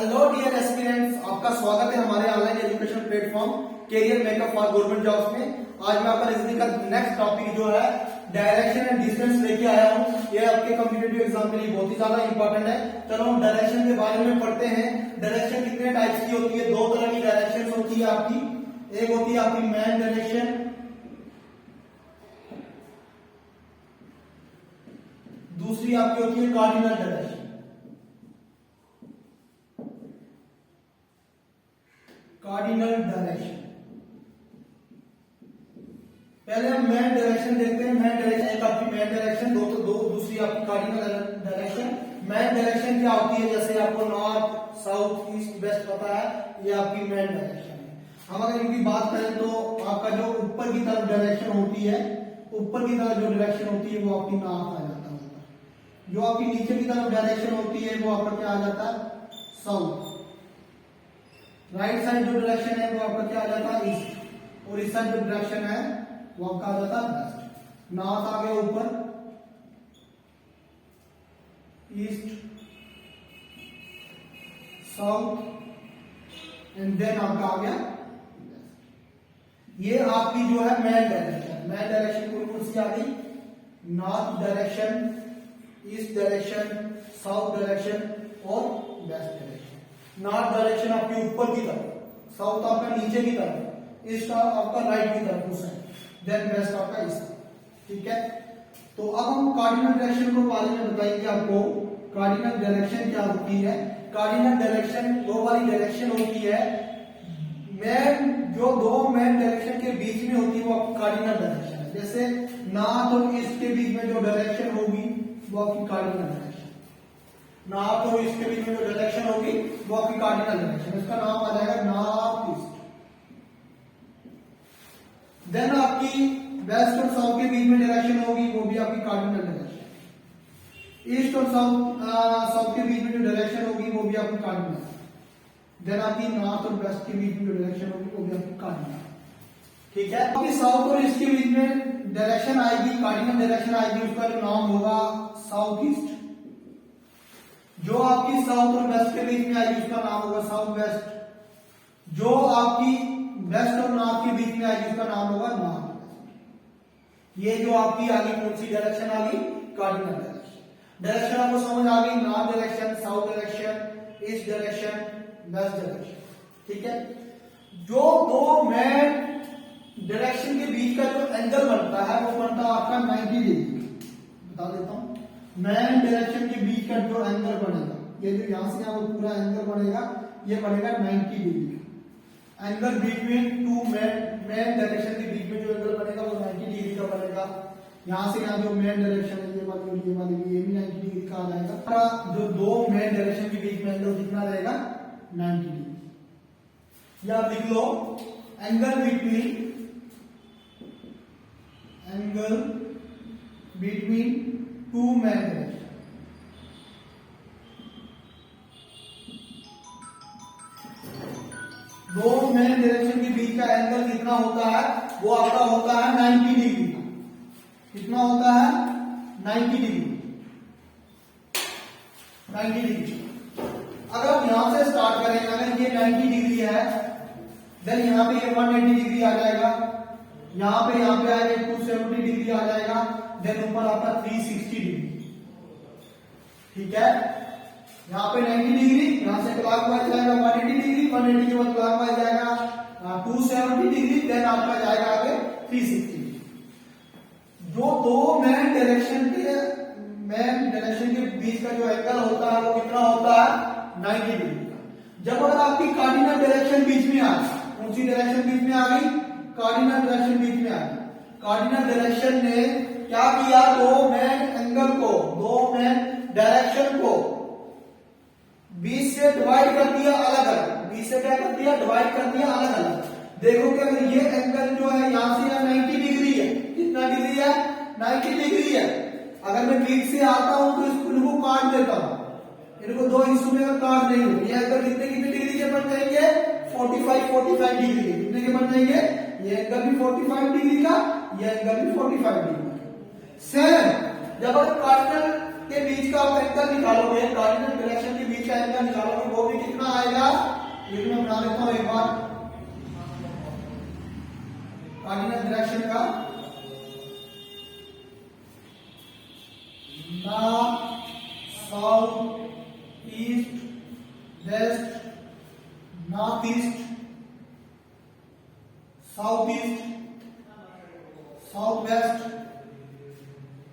Hello dear aspirants, आपका स्वागत है हमारे online education platform career makeup for government jobs में। आज मैं आपका रीजनिंग का नेक्स्ट टॉपिक जो है डायरेक्शन एंड डिस्टेंस लेके आया हूँ। ये आपके कॉम्पिटिटिव एग्जाम के लिए बहुत ही ज्यादा इंपॉर्टेंट है। चलो हम डायरेक्शन के बारे में पढ़ते हैं। डायरेक्शन कितने टाइप्स की होती है? दो तरह की डायरेक्शन होती है आपकी। एक होती है आपकी मैन डायरेक्शन, दूसरी आपकी होती है कार्डिनल डायरेक्शन। कार्डिनल डायरेक्शन, पहले हम मैन डायरेक्शन देखते हैं। मैन डायरेक्शन एक आपकी मैन डायरेक्शन, दो दूसरी आपकी कार्डिनल डायरेक्शन। मैन डायरेक्शन क्या होती है? जैसे आपको नॉर्थ, साउथ, ईस्ट, वेस्ट पता है, ये आपकी मैन डायरेक्शन है। हम अगर इनकी बात करें तो आपका जो ऊपर की तरफ डायरेक्शन होती है, ऊपर की तरफ जो डायरेक्शन होती है वो आपकी नॉर्थ आ जाता है। जो आपकी नीचे की तरफ डायरेक्शन होती है वो आपका क्या आ जाता है? साउथ। राइट साइड जो डायरेक्शन है वो आपका क्या आ जाता है? ईस्ट। और इस साइड जो डायरेक्शन है वो आपका आ जाता है वेस्ट। नॉर्थ आ गया ऊपर, ईस्ट, साउथ एंड देन आपका आ गया वेस्ट। ये आपकी जो है मैन डायरेक्शन। मैन डायरेक्शन कौन सी आ गई? North direction, east direction, south direction और वेस्ट डायरेक्शन। नॉर्थ डायरेक्शन आपकी ऊपर की तरफ, साउथ आपका नीचे की तरफ, ईस्ट आपका राइट की तरफ उस साइड, देन वेस्ट आपका इस तरफ। ठीक है, तो अब हम कार्डिनल डायरेक्शन को बारे में बताएंगे आपको। कार्डिनल डायरेक्शन क्या होती है? कार्डिनल डायरेक्शन दो वाली डायरेक्शन होती है। मैन जो दो मैन डायरेक्शन के बीच में होती है वो आपकी कार्डिनल डायरेक्शन है। जैसे नॉर्थ और ईस्ट के बीच में जो डायरेक्शन होगी वो आपकी कार्डिनल डायरेक्शन। नॉर्थ और ईस्ट के बीच में जो डायरेक्शन होगी वो आपकी कार्डिनल डायरेक्शन, इसका नाम आ जाएगा नॉर्थ ईस्ट। देन आपकी वेस्ट और साउथ के बीच में डायरेक्शन होगी वो भी आपकी कार्डिनल डायरेक्शन। ईस्ट और साउथ के बीच में जो डायरेक्शन होगी वो भी आपकी कार्डिनल। देन आपकी नॉर्थ और वेस्ट के बीच में जो डायरेक्शन होगी वो भी आपकी कार्डिनल। ठीक है, आपकी साउथ और ईस्ट के बीच में डायरेक्शन आएगी, कार्डिनल डायरेक्शन आएगी, उसका जो नाम होगा साउथ ईस्ट। जो आपकी साउथ और वेस्ट के बीच में आएगी उसका नाम होगा साउथ वेस्ट। जो आपकी वेस्ट और नॉर्थ के बीच में आएगी उसका नाम होगा नॉर्थ वेस्ट। ये जो आपकी आगे कौन सी डायरेक्शन आ गई? Cardinal direction. डायरेक्शन आपको समझ आ गई? North direction, south direction, east direction, west direction. ठीक है, जो दो मैन डायरेक्शन के बीच का जो एंगल बनता है वो बनता है आपका 90 डिग्री। बता देता हूं, मैन डायरेक्शन के बीच का जो एंगल बनेगा, ये जो यहां से वो पूरा एंगल बनेगा, ये बनेगा 90 degree. Angle between two main direction के बीच में जो एंगल बनेगा वो 90 डिग्री का बनेगा। यहां से यहाँ जो मैन डायरेक्शन है ये वाली ये भी 90 डिग्री का आ जाएगा। जो दो मैन डायरेक्शन के बीच में एंगल कितना रहेगा? 90 डिग्री। या लिख लो angle between two main direction. दो मैन डायरेक्शन के बीच का एंगल कितना होता है? वो आपका होता है 90 डिग्री का। कितना होता है? 90 डिग्री। 90 डिग्री। अगर हम यहां से स्टार्ट करें, अगर ये 90 डिग्री है, देन यहां पे ये 180 डिग्री आ जाएगा, यहां पे आएगा 270 डिग्री आ जाएगा, देन ऊपर आपका 360 डिग्री। ठीक है, यहाँ पे 90 डिग्री, यहां से क्लॉकवाइज जाएगा 180 डिग्री, 180 के बाद क्लॉकवाइज जाएगा 270 डिग्री, देन आपका जाएगा आगे 360 डिग्री। जो दो मैन डायरेक्शन के बीच का जो एंगल होता है वो कितना होता है? 90 डिग्री का। जब अगर आपकी कार्डिनल डायरेक्शन बीच में आ गई, कौन सी डायरेक्शन बीच में आ गई? कार्डिनल डायरेक्शन बीच में आ गई। कार्डिनल डायरेक्शन ने क्या किया? दो मैन डायरेक्शन को 20 से डिवाइड कर दिया अलग अलग। 20 से क्या कर दिया? डिवाइड कर दिया अलग अलग। देखो कि अगर ये एंगल जो है यहां से 90 डिग्री है, कितना डिग्री है? 90 डिग्री है। अगर मैं बीच से आता हूं तो इनको काट देता हूं, इनको दो हिस्सों में काट देंगे, ये एंगल कितने डिग्री के बन जाएंगे? 45 डिग्री के। कितने के बन जाएंगे? ये एंगल भी 45 डिग्री का, ये एंगल भी 45 डिग्री का। सेम जब आप कार्डिनल के बीच का आप एंगल निकालोगे, कार्डिनल डायरेक्शन के बीच का एंगल निकालोगे, वो भी कितना ये मैं बना लेता हूं एक बार कार्डिनल डायरेक्शन का। North, south, east, west, north east, south east, south west,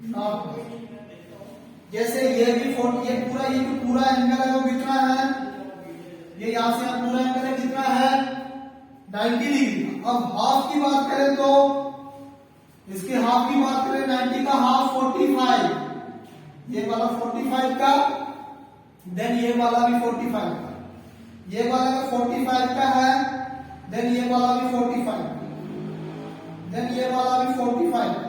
north west. जैसे ये भी ये पूरा एंगल है वो कितना है, ये यहां से आप पूरा एंगल है कितना है 90 डिग्री। अब हाफ की बात करें तो इसके हाफ की बात करें 90 का हाफ 45, ये वाला 45 का, देन ये वाला भी 45 का, ये वाला का 45 का है, देन ये वाला भी 45, देन ये वाला भी 45 का,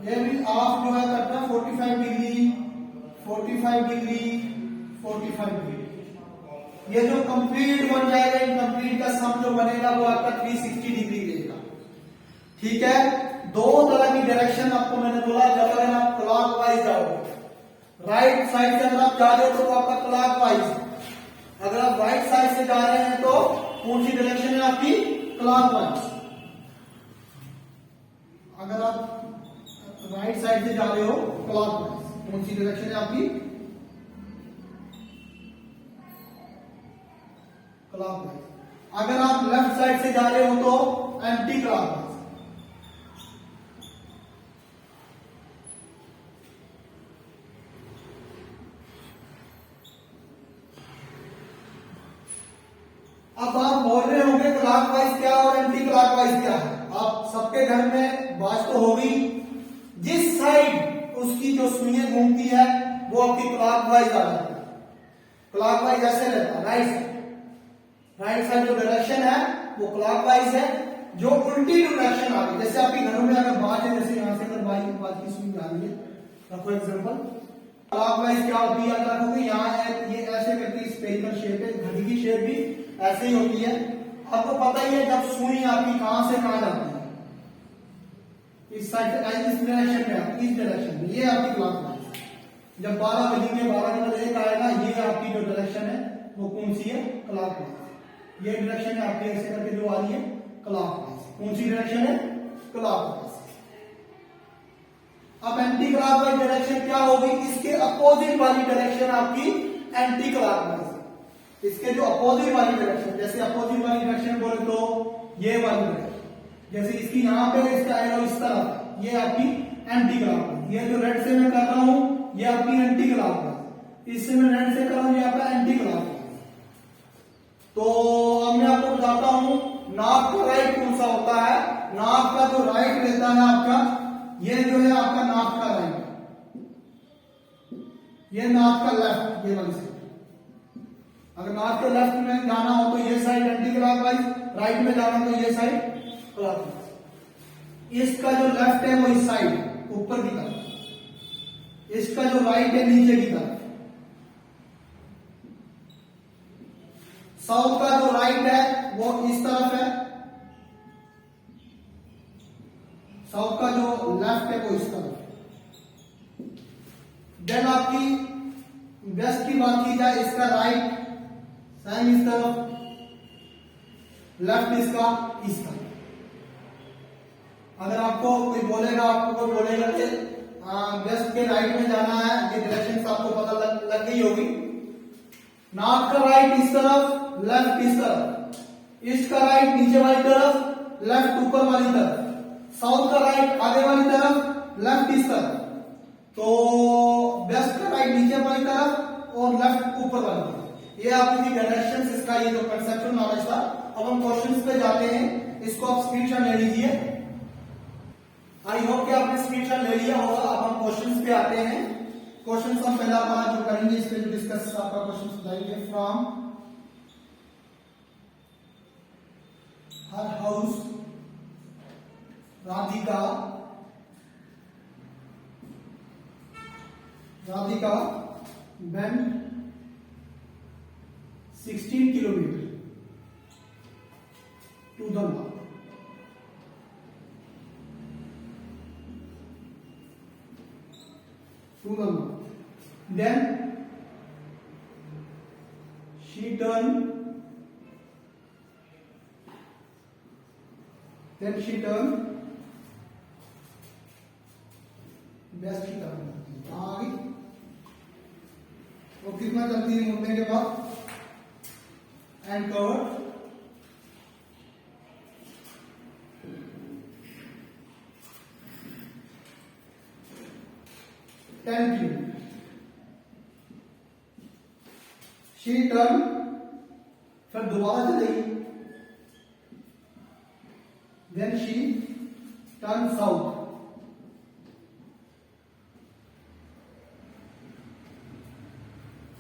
ये भी हाफ जो है करना 45 डिग्री, 45 डिग्री, 45 डिग्री। ये जो कंप्लीट बन जाएगा, इनकम्प्लीट का सम जो बनेगा वो आपका 360 डिग्री देगा। ठीक है, दो तरह की डायरेक्शन आपको मैंने बोला, जब अगर आप क्लॉकवाइज जाओगे, राइट साइड से अगर आप जा रहे हो तो आपका क्लॉकवाइज, अगर आप राइट साइड से जा रहे हैं तो कौन सी डायरेक्शन है आपकी क्लॉकवाइज। अगर आप राइट साइड से जा रहे हो क्लॉकवाइज, कौन सी डायरेक्शन है आपकी क्लॉकवाइज। अगर आप लेफ्ट साइड से जा रहे हो तो एंटी क्लॉकवाइज। अब आप बोल रहे होंगे क्लॉकवाइज क्या और एंटी क्लॉकवाइज क्या है। आप सबके घर में बात तो होगी, जिस साइड उसकी जो सुइयां घूमती है वो आपकी क्लॉकवाइज आ जाती है। क्लॉकवाइज ऐसे रहता है, राइट साइड जो डायरेक्शन है वो क्लॉकवाइज है। जो उल्टी डायरेक्शन आ रही है, जैसे आपके घरों में अगर बात है, जैसे यहां से अगर बात की सुई आ रही है, रखो एग्जांपल, क्लॉकवाइज क्या होती है, अगर रखोगे यहाँ है ये ऐसे करके स्फेरिकल शेप है, घड़ी की शेप भी ऐसे ही होती है। आपको पता ही है जब सुई आपकी कहां से कहां जाती है, इस साइड से इस डायरेक्शन में, इस डायरेक्शन में, ये आपकी क्लॉकवाइज। जब 12 बजेंगे 12 आएगा, ये आपकी जो डायरेक्शन है वो कौन सी है क्लॉकवाइज। ये डायरेक्शन है आपकी ऐसे करके जो आ रही है क्लॉकवाइज। कौन सी डायरेक्शन है क्लॉकवाइज। अब एंटी क्लॉकवाइज डायरेक्शन क्या होगी, इसके अपोजिट वाली डायरेक्शन आपकी एंटी क्लॉकवाइज। इसके जो अपोजिट वाली डायरेक्शन, जैसे अपोजिट वाली डायरेक्शन बोले तो ये वाली डायरेक्शन, जैसे इसकी यहां पे इसका एरो इस तरफ, ये आपकी एंटी क्लॉकवाइज। ये जो रेड से मैं कर रहा हूं ये आपकी एंटी क्लॉकवाइज, इससे मैं रेड से कर रहा हूं ये आपका एंटी क्लॉकवाइज। तो अब मैं आपको बताता हूं नॉर्थ का राइट कौन सा होता है। नॉर्थ का जो राइट रहता है आपका, ये जो है आपका नॉर्थ का राइट, ये नॉर्थ का लेफ्ट, ये वाली साइड। अगर नॉर्थ के लेफ्ट में जाना हो तो ये साइड एंटी क्लॉकवाइज, राइट में जाना तो ये साइड क्लॉकवाइज। इसका जो लेफ्ट है वो इस साइड ऊपर की तरफ, इसका जो राइट है नीचे की तरफ। साउथ का जो राइट है वो इस तरफ है, साउथ का जो लेफ्ट है वो इस तरफ। देन आपकी वेस्ट की बात की जाए, इसका राइट सेम इस तरफ, लेफ्ट इसका इस तरफ। अगर आपको कोई बोलेगा कि वेस्ट के राइट में जाना है, ये डायरेक्शन आपको पता लग गई होगी। नॉर्थ का राइट इस तरफ, लेफ्ट इस तरफ, ईस्ट का राइट नीचे वाली तरफ, लेफ्ट ऊपर वाली तरफ, साउथ का राइट आगे वाली तरफ, लेफ्ट इस तरफ। तो वेस्ट का राइट नीचे वाली तरफ और लेफ्ट ऊपर वाली तरफ। ये आपकी डायरेक्शंस, इसका ये जो कंसेप्चुअल नॉलेज था। अब हम क्वेश्चंस पे जाते हैं, इसको आप स्क्रीनशॉट ले लीजिए। आई होप कि आपने स्क्रीनशॉट ले लिया होगा। अब हम क्वेश्चंस पे आते हैं। क्वेश्चंस हम पहला पांच जो करेंगे, इस पे जो डिस्कस आपका क्वेश्चन बताएंगे। From her house Radhika went 16 kilometers to the north. Then she turn, then she turn west की तरफ जाती है। कहाँ आ गई? वो कितना चलती है मुड़ने के बाद? And cover 10 kilometre. She turn, फिर दोबारा चलेगी, then she turn south,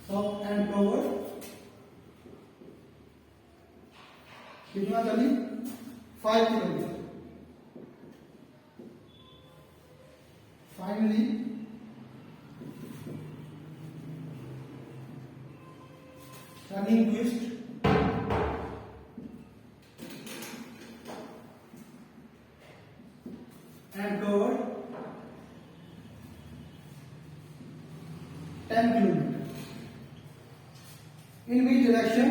south and cover कितना चली? 5 kilometre. Finally turning twist and cover 10 kilometer. In which direction?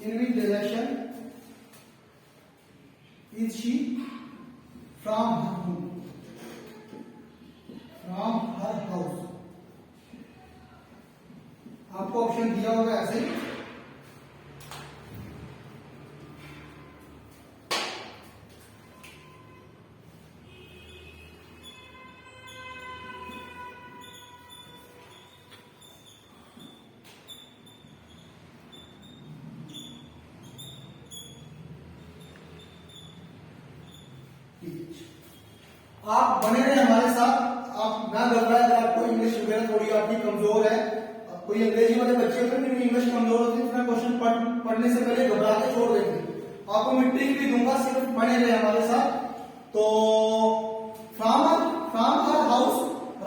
In which direction is she from her home? From her house. आपको option दिया होगा ऐसे, आप बने रहे हमारे साथ। आप ना घबराए, अगर आपको इंग्लिश वगैरह थोड़ी आपकी कमजोर है, कोई अंग्रेजी वाले बच्चे होते हैं इंग्लिश कमजोर होते हैं, फिर क्वेश्चन पढ़ने से पहले घबरा के छोड़ देंगे। आपको मैं ट्रिक भी दूंगा, सिर्फ बने रहे हमारे साथ। तो from her house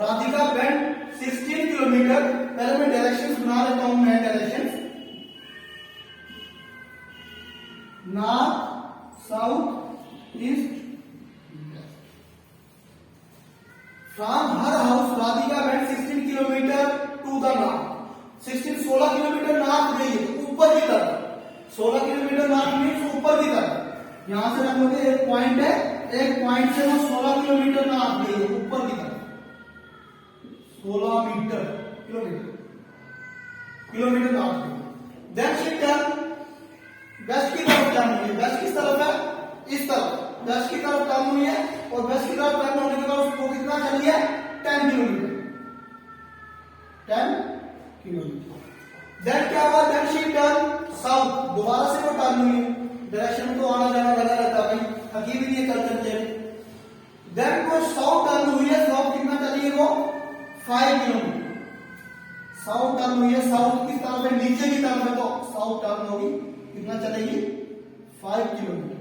Radhika went 16 kilometre. पहले मैं डायरेक्शंस बना लेता हूं, मैं directions north, south, east. From her house, Radhika went 16 kilometre to the north। 16 kilometre north गई है, तो ऊपर की तरफ। 16 किलोमीटर नॉर्थ मीन्स ऊपर की तरफ। यहां से रख लोगे, एक पॉइंट है, एक पॉइंट से वो 16 किलोमीटर नॉर्थ गई है, ऊपर की तरफ। 16 मीटर किलोमीटर नॉर्थ गई। देन शी टर्न वेस्ट की तरफ टर्न हुई है। वेस्ट किस तरफ है? इस तरफ। वेस्ट की तरफ टर्न हुई है, और वेस्ट की तरफ टर्न होने के बाद उसको कितना चली है? 10 किलोमीटर। 10 किलोमीटर। देन क्या हुआ? Then she turn south. दोबारा से वो टर्न हुई है, डायरेक्शन में तो आना जाना लगा रहता है भाई, थकी भी नहीं है चल चल। देन वो साउथ टर्न हुई है। साउथ कितना चली है वो? 5 किलोमीटर। साउथ टर्न हुई है, साउथ किस तरफ है? नीचे की तरफ है, तो साउथ टर्न होगी, कितना चलेगी? 5 किलोमीटर।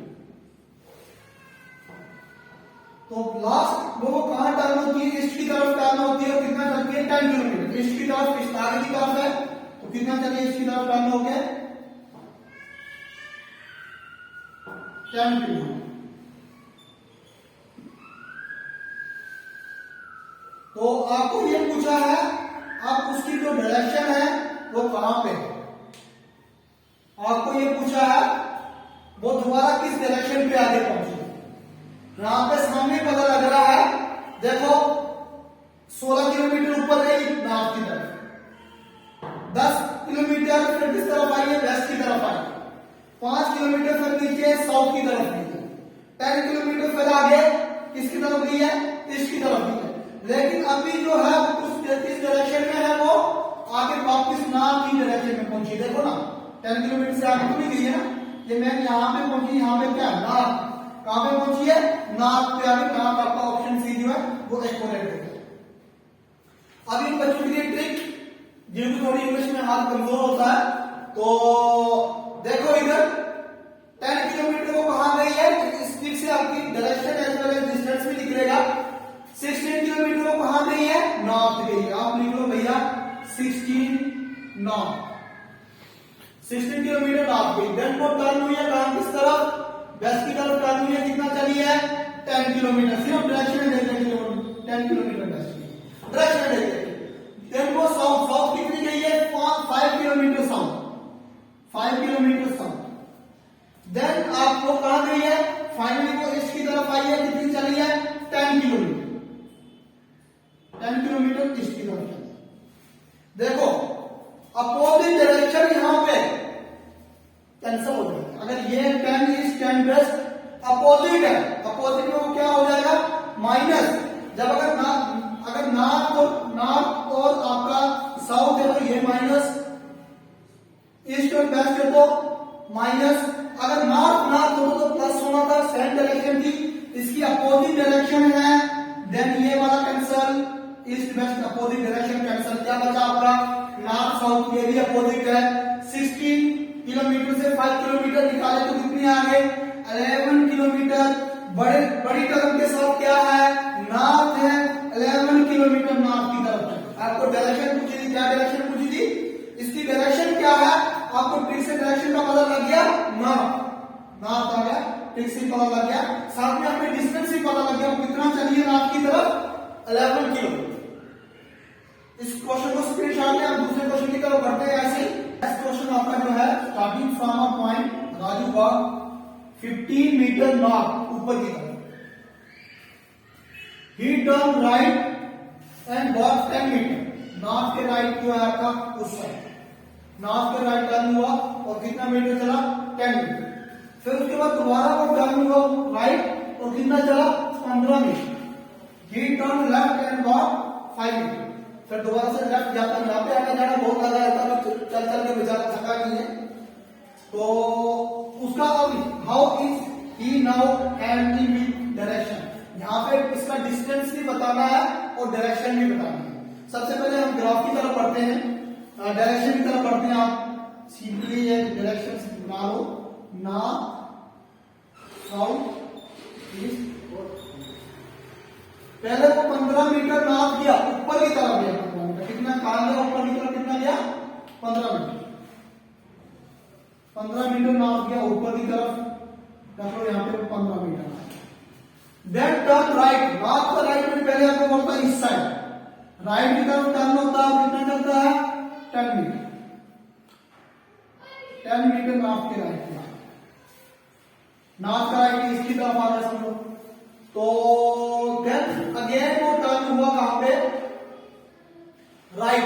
तो लास्ट वो कहां टर्न होती है? ईस्ट की तरफ टर्न होती है, और कितना चलती है? 10 किलोमीटर। ईस्ट की तरफ, ईस्ट आगे की तरफ है, तो कितना चलिए ईस्ट की तरफ टर्न हो गया? 10 किलोमीटर। तो आपको ये पूछा है, आप उसकी जो डायरेक्शन है वो कहां पे है? आपको ये पूछा है वो दोबारा किस डायरेक्शन पे आगे पहुंचे। यहां पे सामने पता लग रहा है, देखो 16 किलोमीटर ऊपर गई नॉर्थ की तरफ, 10 किलोमीटर फिर किस तरफ आई है? वेस्ट की तरफ आई। 5 किलोमीटर फिर नीचे साउथ की तरफ गई है। 10 किलोमीटर फिर आगे किसकी तरफ गई है? ईस्ट की तरफ गई है। लेकिन अभी जो है किस डायरेक्शन में है? वो आगे वापस नॉर्थ की डायरेक्शन में पहुंची। देखो ना, 10 किलोमीटर से आगे तो नहीं गई है ना, ये मैं यहां पे पहुंची, यहां पे क्या? नॉर्थ। कहां पे पहुंची है? नॉर्थ पे आगे। नॉर्थ आपका ऑप्शन सी जो है वो एक्यूरेट है। अब इन बच्चों के लिए ट्रिक, जिनको थोड़ी इंग्लिश में हाथ कमजोर होता है, तो देखो इधर 10 किलोमीटर को कहां गई है? इस ट्रिक से आपकी direction as well as distance भी निकलेगा। 16 किलोमीटर को कहां गई है? नॉर्थ गई है। आप लिख लो भैया 16 नॉर्थ। 16 किलोमीटर नॉर्थ गई। देन वो टर्न हुई है कहां? किस तरफ? वेस्ट की तरफ टर्न हुई है। कितना चली है? 10 किलोमीटर। सिर्फ डायरेक्शन देखने 10 किलोमीटर वेस्ट की डायरेक्शन देखिए। देन वो साउथ कितनी गई है 5 kilometre south, 5 kilometre south. Then आपको कहां गई है, फाइनली वो ईस्ट की तरफ आई है, कितनी चली है 10 किलोमीटर, 10 किलोमीटर ईस्ट की तरफ चली। देखो अपोजिट डायरेक्शन यहां पे कैंसिल हो जाएगा। अगर ये 10 ईस्ट 10 वेस्ट अपोजिट है, अपोजिट में वो क्या हो जाएगा माइनस। जब अगर नॉर्थ और आपका साउथ है तो ये माइनस, ईस्ट और वेस्ट है तो माइनस। अगर नॉर्थ हो तो प्लस होना था, सेम डायरेक्शन थी, इसकी अपोजिट डायरेक्शन है, देन ये वाला cancel, east west opposite direction cancel. क्या बचा आपका नॉर्थ साउथ, ये भी अपोजिट है। 16 किलोमीटर से 5 किलोमीटर निकाले तो कितनी आ गए 11 किलोमीटर। बड़ी टर्म के साथ क्या है नॉर्थ है, 11 किलोमीटर नॉर्थ की तरफ है। आपको डायरेक्शन पूछी थी, क्या डायरेक्शन पूछी थी, इसकी डायरेक्शन क्या है, आपको ट्रिक से डायरेक्शन का पता लग गया, नॉर्थ आ गया, ट्रिक से पता लग गया। साथ में आपने डिस्टेंस भी पता लग गया, वो कितना चली है नॉर्थ की तरफ 11 किलोमीटर। इस क्वेश्चन को स्क्रीनशॉट लें, आप दूसरे क्वेश्चन की तरफ बढ़ते हैं ऐसे। नेक्स्ट क्वेश्चन आपका जो है स्टार्टिंग फ्रॉम अ पॉइंट राजूबाग 15 मीटर नॉर्थ ऊपर की तरफ, he turn right and walk 10 metre. North के राइट जो है आपका उस साइड, नॉर्थ के राइट टर्न हुआ और कितना मीटर चला 10 मीटर। फिर उसके बाद दोबारा वो टर्न हुआ राइट और कितना चला 15 metre. He turn left and walk 5 metre. फिर दोबारा से लेफ्ट जाता, यहाँ पे आने जाना बहुत लगा रहता है, चल चल के बेचारा थका नहीं है। तो उसका अब how is he now and in direction, यहाँ पे इसका डिस्टेंस भी बताना है और डायरेक्शन भी बताना है। सबसे पहले हम ग्राफ की तरफ पढ़ते हैं, डायरेक्शन की तरफ पढ़ते हैं। आप सिंपली ये डायरेक्शन बना लो, नॉर्थ साउथ ईस्ट। पहले वो 15 मीटर नॉर्थ गया, ऊपर की तरफ गया, कितना कहां गया ऊपर की तरफ, कितना गया 15 मीटर, 15 मीटर नॉर्थ गया ऊपर की तरफ। देखो यहाँ पे 15 metre. Then turn right, north का राइट में पहले आपको बोलता है इस साइड, राइट की तरफ टर्न होता है, कितना चलता है 10 मीटर, 10 मीटर नॉर्थ के राइट, नॉर्थ का राइट इसकी तरफ आ रहा है समझो। तो देन अगेन वो टर्न हुआ कहां पे राइट,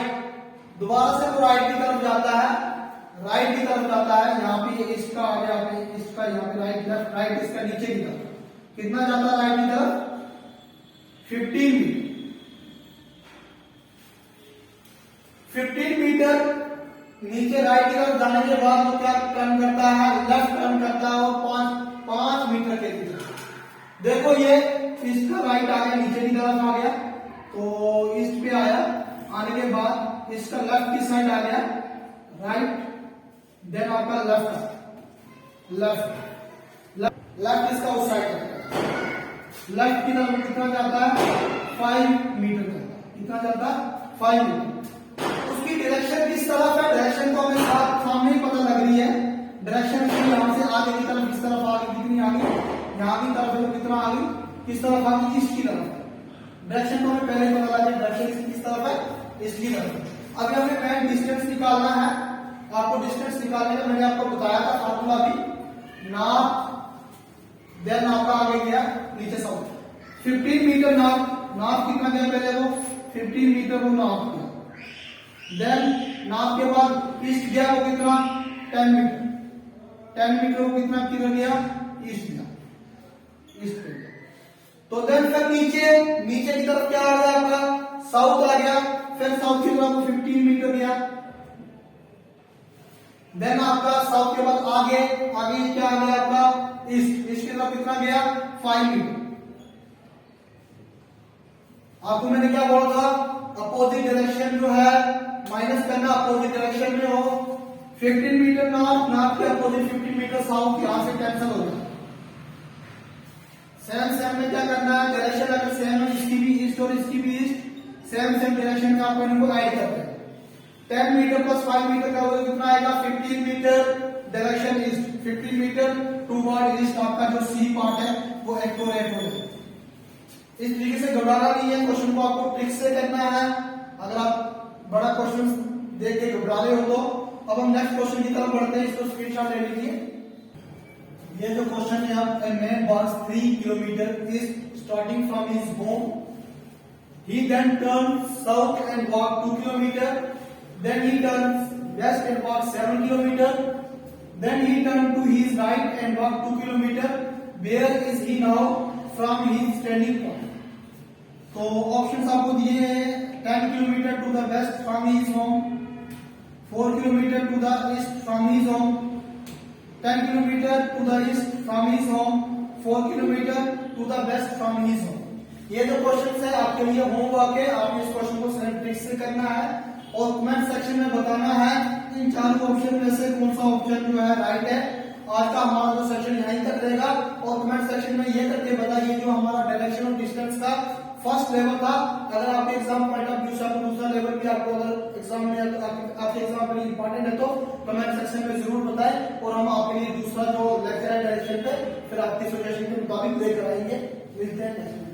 दोबारा से वो राइट की तरफ जाता है, राइट की तरफ जाता है। यहाँ पे इसका आ गया, इसका यहाँ पे राइट लेफ्ट, राइट इसका नीचे की तरफ कितना जाता है राइट की तरफ 15 मीटर, 15 मीटर नीचे राइट की तरफ जाने के बाद वो क्या टर्न करता है, लेफ्ट टर्न करता है और 5 मीटर के लिए। देखो ये इसका राइट आ गया, नीचे की तरफ आ गया, तो ईस्ट पे आया, आने के बाद इसका लेफ्ट की साइड आ गया राइट, देन आपका लेफ्ट, लेफ्ट इसका उस साइड है, लेफ्ट की तरफ कितना जाता है 5 मीटर जाता है, कितना जाता है 5 मीटर। उसकी डायरेक्शन किस तरफ है, डायरेक्शन को हमें सामने ही पता लग रही है, डायरेक्शन यहां से आगे की तरफ, किस तरफ आगे, कितनी आगे, यहाँ की तरफ है तो कितना आगे, किस तरफ आगे, ईस्ट की तरफ। डायरेक्शन को हमें पहले ही पता लगा, डायरेक्शन किस तरफ है, ईस्ट की तरफ। अभी हमें मेन डिस्टेंस निकालना है, आपको डिस्टेंस निकालने का मैंने आपको बताया था फॉर्मूला भी, नॉर्थ देन आपका आगे गया नीचे साउथ, 15 मीटर नॉर्थ, नॉर्थ कितना गया पहले वो 15 मीटर वो नॉर्थ गया, देन नॉर्थ के बाद ईस्ट गया वो कितना 10 मीटर, 10 मीटर वो कितना किधर गया ईस्ट गया, ईस्ट पे गया। तो देन फिर नीचे की तरफ क्या आ गया आपका साउथ आ गया, फिर साउथ की तरफ 15 मीटर गया, देन आपका साउथ के बाद आगे क्या आ गया आपका ईस्ट, ईस्ट की तरफ कितना गया 5 मीटर। आपको मैंने क्या बोला था, अपोजिट डायरेक्शन जो है माइनस करना, अपोजिट डायरेक्शन में हो 15 मीटर नॉर्थ, नॉर्थ के अपोजिट 15 मीटर साउथ, यहां से कैंसिल हो जाए। सेम में क्या करना है, डायरेक्शन अगर सेम है, इसकी भी ईस्ट और इसकी भी ईस्ट, सेम डायरेक्शन में आपको इनको ऐड करते हैं। 10 मीटर प्लस 5 मीटर का वो कितना आएगा 15 metre, direction east, 15 metre toward east, आपका जो सी पार्ट है वो एक्यूरेट हो जाए। इस तरीके से घबराना नहीं है, क्वेश्चन को आपको ट्रिक से करना है। अगर आप बड़ा क्वेश्चन देख के घबरा रहे हो तो अब हम नेक्स्ट क्वेश्चन की तरफ बढ़ते हैं, इसको स्क्रीनशॉट ले लीजिए। ये जो क्वेश्चन है, आप a man walks 3 kilometre is starting from his home, he then turns south and walk 2 kilometer, then he turns west and walk 7 kilometer, then he turns to his right and walk 2 kilometer. Where is he now from his standing point? तो options आपको दिए हैं 10 kilometre to the west from his home, 4 kilometre to the east from his home, 10 kilometre to the east from his home, 4 kilometre to the west from his home. ये जो question है आपके लिए homework है, आपने इस क्वेश्चन को select trick से करना है और कमेंट सेक्शन में बताना है इन चारों ऑप्शन में से कौन सा ऑप्शन जो है राइट है। आज का हमारा जो सेशन यहीं तक रहेगा और कमेंट सेक्शन में ये करके बताइए जो हमारा डायरेक्शन और डिस्टेंस का फर्स्ट लेवल था। अगर आपके एग्जाम पॉइंट ऑफ व्यू से आपको दूसरा लेवल भी आपको अगर एग्जाम में आपके एग्जाम के लिए इंपॉर्टेंट है तो कमेंट सेक्शन में जरूर बताएं और हम आपके लिए दूसरा जो लेक्चर है डायरेक्शन पे फिर आपकी सजेशन के मुताबिक ले कराएंगे। मिलते हैं नेक्स्ट।